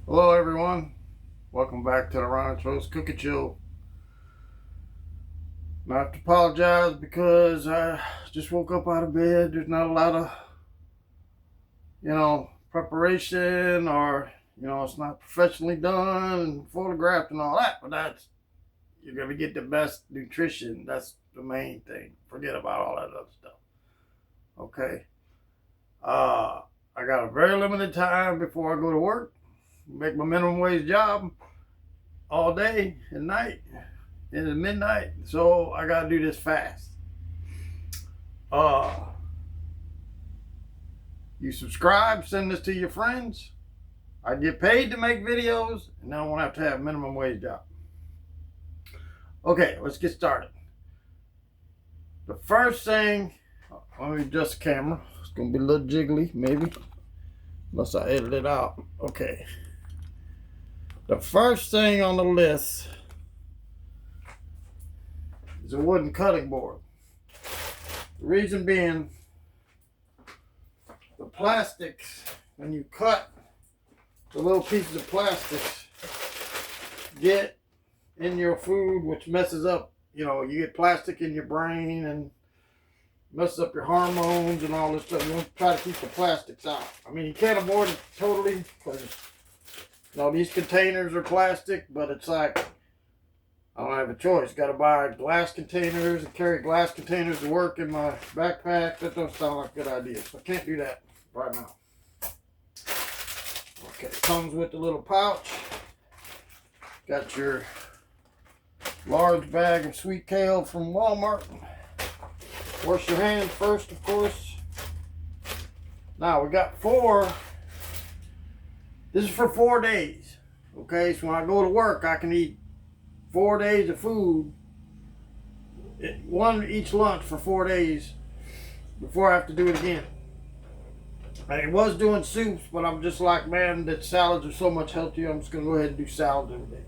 Hello everyone, welcome back to the Ronny Trost Cookie Chill. I have to apologize because I just woke up out of bed. There's not a lot of, preparation, or, it's not professionally done and photographed and all that, but you're going to get the best nutrition. That's the main thing. Forget about all that other stuff. Okay. I got a very limited time before I go to work. Make my minimum wage job all day and night into midnight, so I gotta do this fast. You subscribe, send this to your friends. I get paid to make videos, and I don't have to have a minimum wage job. Okay, let's get started. The first thing, let me adjust the camera. It's gonna be a little jiggly, maybe, unless I edit it out. Okay. The first thing on the list is a wooden cutting board. The reason being, the plastics, when you cut, the little pieces of plastics get in your food, which messes up, you get plastic in your brain and messes up your hormones and all this stuff. You want to try to keep the plastics out. I mean, you can't avoid it totally because, these containers are plastic, but it's like, I don't have a choice. Got to buy glass containers and carry glass containers to work in my backpack. That doesn't sound like a good idea. So I can't do that right now. Okay, it comes with the little pouch. Got your large bag of sweet kale from Walmart. Wash your hands first, of course. Now we got 4. This is for 4 days. Okay, so when I go to work, I can eat 4 days of food, one each lunch for 4 days before I have to do it again. I was doing soups, but I'm just like, man, that salads are so much healthier. I'm just gonna go ahead and do salads every day.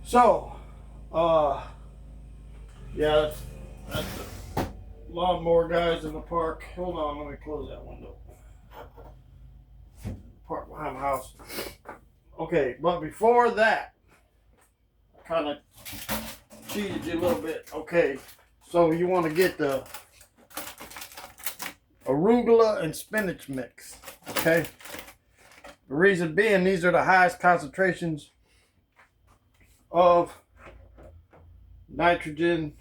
So, yeah, that's the lawnmower guys in the park. Hold on, let me close that window. Park behind my house. Okay, but before that, I kind of cheated you a little bit. Okay, so you want to get the arugula and spinach mix. Okay, the reason being, these are the highest concentrations of nitrogen.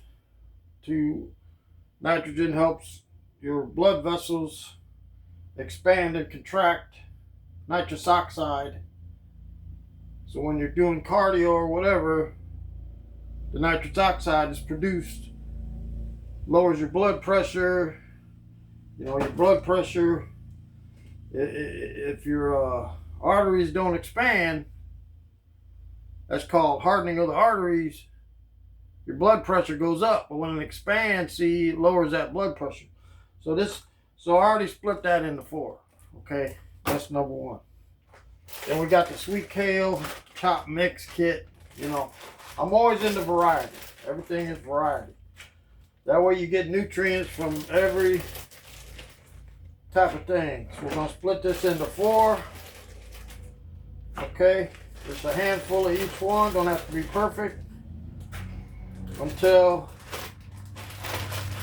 Nitrogen helps your blood vessels expand and contract. Nitrous oxide. So when you're doing cardio or whatever, the nitrous oxide is produced, lowers your blood pressure. Your blood pressure, if your arteries don't expand, that's called hardening of the arteries, your blood pressure goes up. But when it expands, it lowers that blood pressure. So I already split that into 4. Okay, that's number 1. Then we got the sweet kale chop mix kit. I'm always into variety. Everything is variety. That way you get nutrients from every type of thing. So we're going to split this into 4. Okay, just a handful of each one. Don't have to be perfect until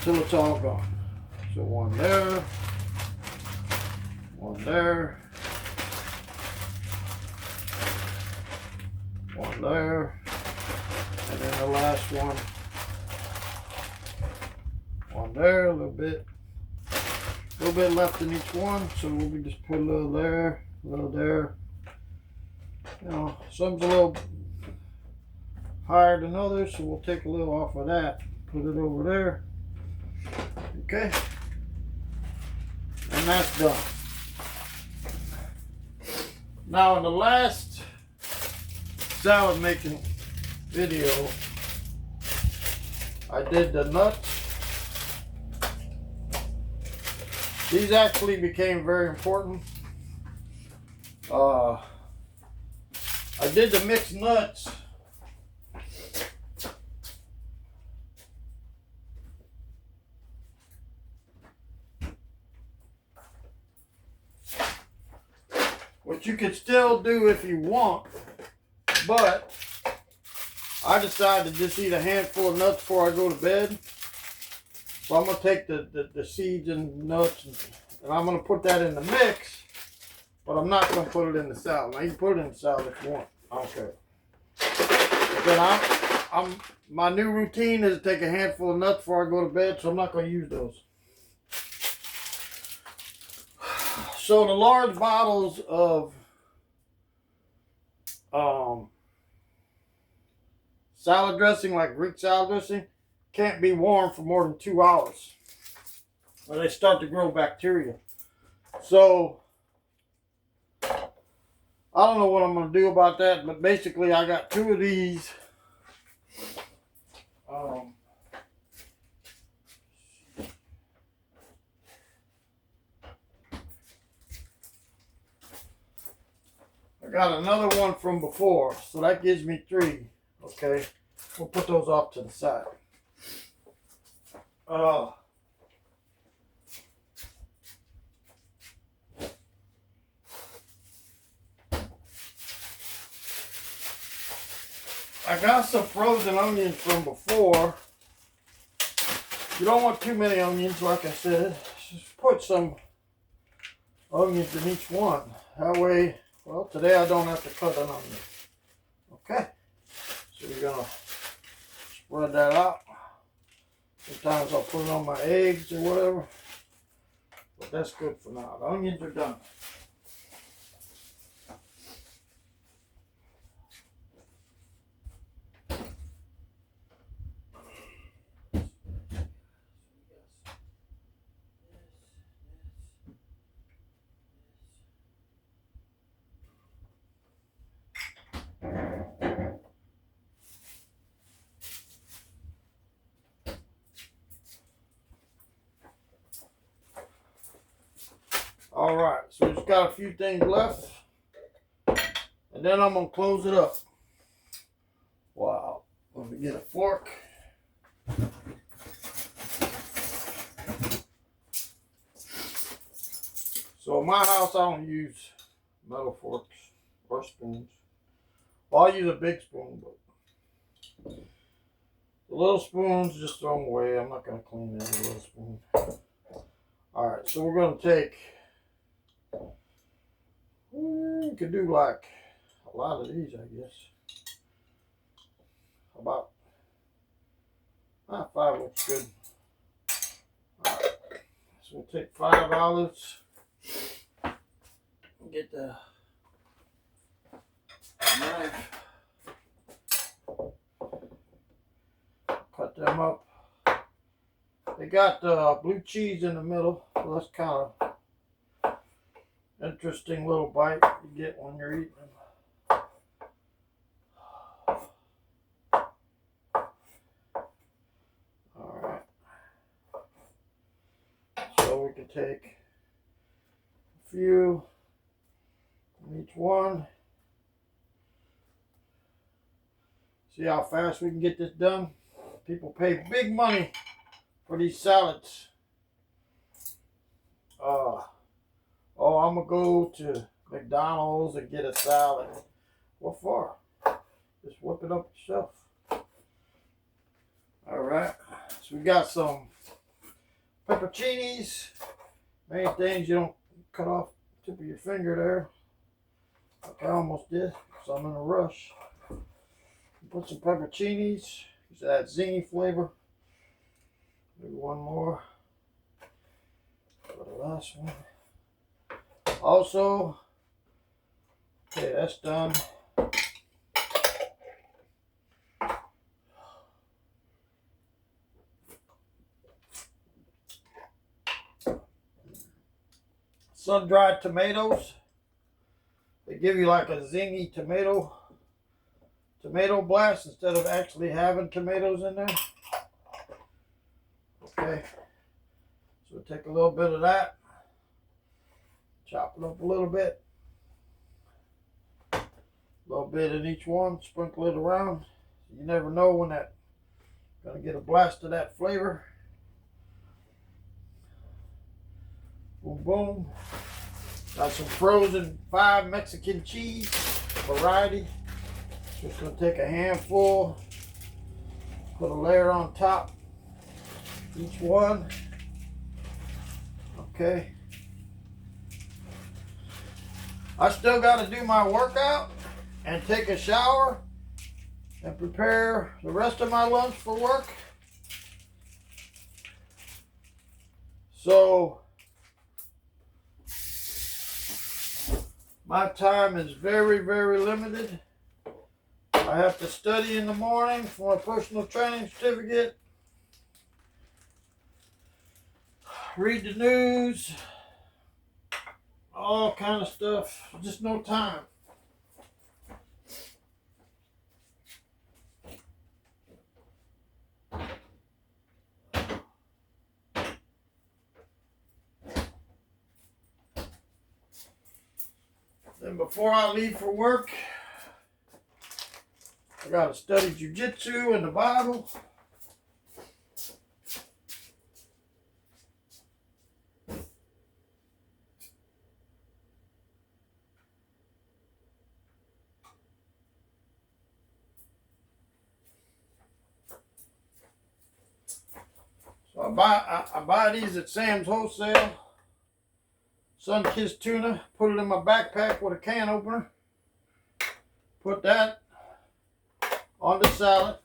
it's all gone. So 1 there, 1 there, 1 there, and then the last one, 1 there, a little bit left in each one, so we'll just put a little there, a little there. Some's a little higher than others, so we'll take a little off of that, put it over there. Okay, and that's done. Now in the last salad making video, I did the nuts. These actually became very important. I did the mixed nuts which you can still do if you want, but I decided to just eat a handful of nuts before I go to bed. So I'm going to take the seeds and nuts and I'm going to put that in the mix, but I'm not going to put it in the salad. Now you can put it in the salad if you want. I don't care. But then my new routine is to take a handful of nuts before I go to bed, so I'm not going to use those. So the large bottles of salad dressing, like Greek salad dressing, can't be warm for more than 2 hours, or they start to grow bacteria. So I don't know what I'm going to do about that, but basically I got 2 of these. I got another one from before, so that gives me 3. Okay, we'll put those off to the side. I got some frozen onions from before. You don't want too many onions, like I said. Just put some onions in each one. That way, well, today I don't have to cut an onion. Okay, so you're gonna spread that out. Sometimes I'll put it on my eggs or whatever, but that's good for now. The onions are done. All right, so we just got a few things left, and then I'm gonna close it up. Wow, let me get a fork. So in my house, I don't use metal forks or spoons. Well, I use a big spoon, but the little spoons, just throw them away. I'm not gonna clean any little spoon. All right, so we're gonna take. You could do like a lot of these, I guess. About 5 looks good. All right, so we'll take 5 olives. Get the knife. Cut them up. They got blue cheese in the middle, so that's kind of interesting little bite you get when you're eating them. All right. So we can take a few in each one. See how fast we can get this done? People pay big money for these salads. Oh, I'm going to go to McDonald's and get a salad. What for? Just whip it up yourself. All right. So we got some pepperoncinis. Main things you don't cut off the tip of your finger there. Like I almost did, so I'm in a rush. Put some pepperoncinis. Use that zingy flavor. Maybe one more for the last one. Also, okay, that's done. Sun-dried tomatoes. They give you like a zingy tomato blast instead of actually having tomatoes in there. Okay, so we'll take a little bit of that, chop it up a little bit, in each one, sprinkle it around. You never know when that's gonna get a blast of that flavor. Boom, boom. Got some frozen 5 Mexican cheese variety. Just gonna take a handful, put a layer on top, each one. Okay. I still got to do my workout and take a shower and prepare the rest of my lunch for work. So my time is very, very limited. I have to study in the morning for my personal training certificate, read the news, all kind of stuff. Just no time. Then before I leave for work, I got to study jiu-jitsu and the Bible. So I buy these at Sam's Wholesale. Sun-kissed tuna. Put it in my backpack with a can opener. Put that on the salad.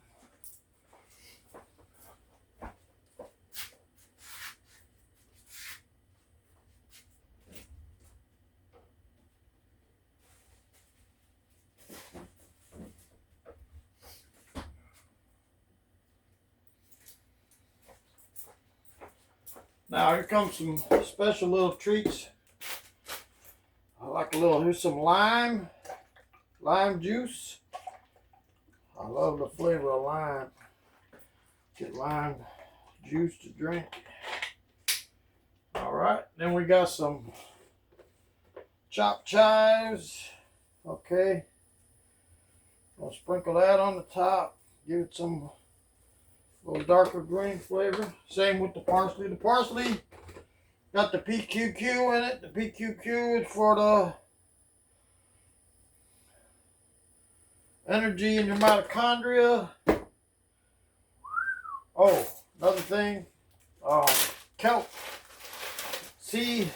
Now here comes some special little treats. I like a little, here's some lime juice. I love the flavor of lime. Get lime juice to drink. All right, then we got some chopped chives. Okay, I'll sprinkle that on the top. Give it some little darker green flavor. Same with the parsley. The parsley got the PQQ in it. The PQQ is for the energy in your mitochondria. Oh, another thing, kelp seed,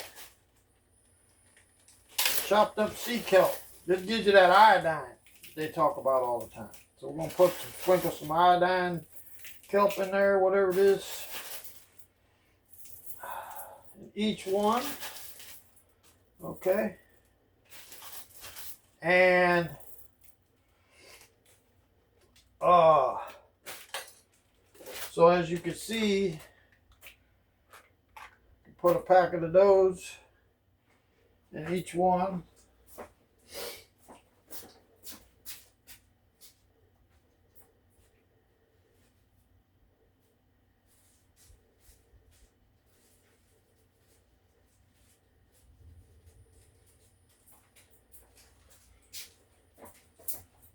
chopped up sea kelp. This gives you that iodine they talk about all the time. So we're gonna sprinkle some iodine kelp in there, whatever it is. Each one, okay, and so as you can see, put a packet of those in each one.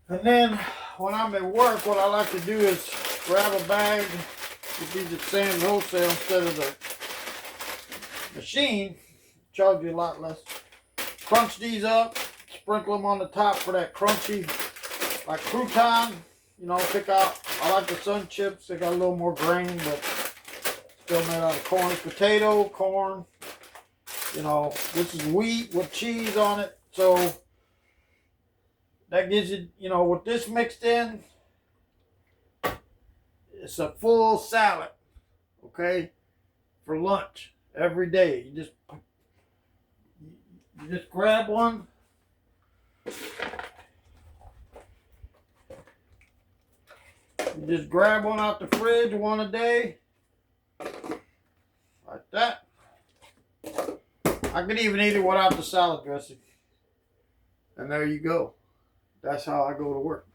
And then when I'm at work, what I like to do is grab a bag. Get these at Sam's Wholesale instead of the machine. Charge you a lot less. Crunch these up, sprinkle them on the top for that crunchy, like crouton. You know, pick out. I like the sun chips. They got a little more grain, but still made out of corn. Potato, corn. You know, this is wheat with cheese on it. So that gives you, you know, with this mixed in, it's a full salad, okay, for lunch every day. You just grab one. You just grab one out the fridge, one a day, like that. I could even eat it without the salad dressing. And there you go. That's how I go to work.